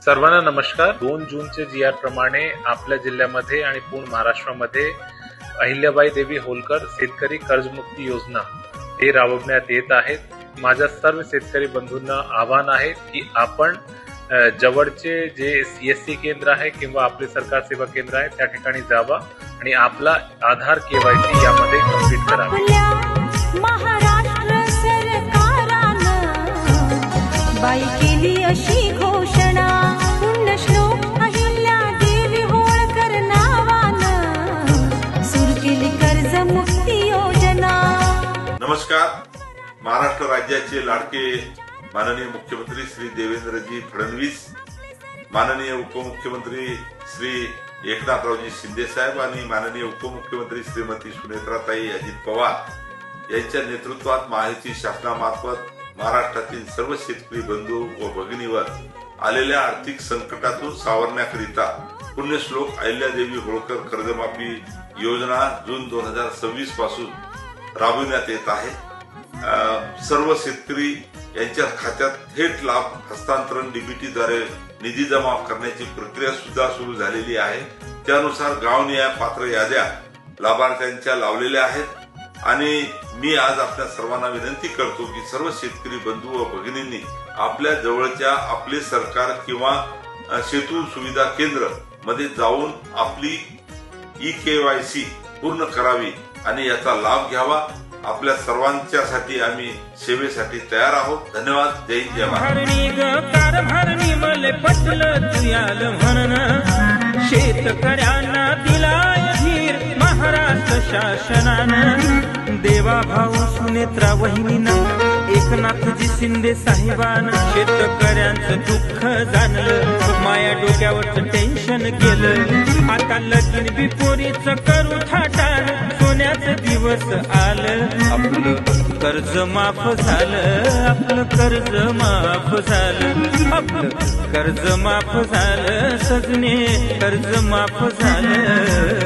सर्वांना नमस्कार। 2 जूनचे GR प्रमाणे आपल्या जिल्ह्यामध्ये आणि पूर्ण महाराष्ट्रामध्ये अहिल्याबाई देवी होलकर शेतकरी कर्जमुक्ती योजना हे राबवण्यात येत आहेत। माझ्या सर्व शेतकरी बंधूंना आवाहन आहे की आपण जवळचे जे CSC केंद्र आहे किंवा आपले सरकार सेवा केंद्र आहे त्या ठिकाणी जावा आणि आपला आधार KYC यामध्ये कंप्लीट करावे। महाराष्ट्र सरकारानं बाई केली अशी घोषणा, पुण्य श्लोक अहिल्या देवी होळकर नावानं सुरू केली कर्जमुक्ती योजना। नमस्कार। महाराष्ट्र राज्याचे लाडके माननीय मुख्यमंत्री श्री देवेंद्रजी फडणवीस, माननीय उपमुख्यमंत्री श्री एकनाथरावजी शिंदे साहेब आणि माननीय उपमुख्यमंत्री श्रीमती सुनेत्राताई अजित पवार यांच्या नेतृत्वात महायुती शासनामार्फत महाराष्ट्रातील सर्व शेतकरी बंधू व भगिनीवर आलेल्या आर्थिक संकटातून सावरण्याकरिता पुण्यश्लोक अहिल्यादेवी होळकर कर्जमाफी योजना जून 2026 पासून राबविण्यात येत आहे। सर्व शेतकरी यांच्या खात्यात थेट लाभ हस्तांतरण DBT द्वारे निधी जमा करण्याची प्रक्रिया सुद्धा सुरू झालेली आहे। त्यानुसार गावनिहाय पात्र याद्या लाभार्थ्यांच्या लावलेल्या आहेत आणि मी आज आपल्या सर्वांना विनंती करतो की सर्व शेतकरी बंधू व भगिनींनी आपल्या जवळच्या आपले सरकार किंवा सेतू सुविधा केंद्र मध्ये जाऊन आपली eKYC पूर्ण करावी आणि याचा लाभ घ्यावा। आपल्या सर्वांच्यासाठी आम्ही सेवेसाठी तयार आहोत। धन्यवाद। जय हिंद, जय महाराष्ट्र। शेतकऱ्यांना दिलाय धीर महाराष्ट्र शासनानं, देवा भाऊ सुनेत्रा वहिनीनं एकनाथजी शिंदे साहेबानं शेतकऱ्यांचं दुःख जाणलं, माया डोक्यावरचं टेन्शन गेलं। आता लगीन बिपोरीचं करू थाटान, सोन्याचं दिवस आलं, आपलं कर्ज माफ झालं, आपलं कर्ज माफ झालं, आपलं कर्ज माफ झालं, सजने कर्ज माफ झालं।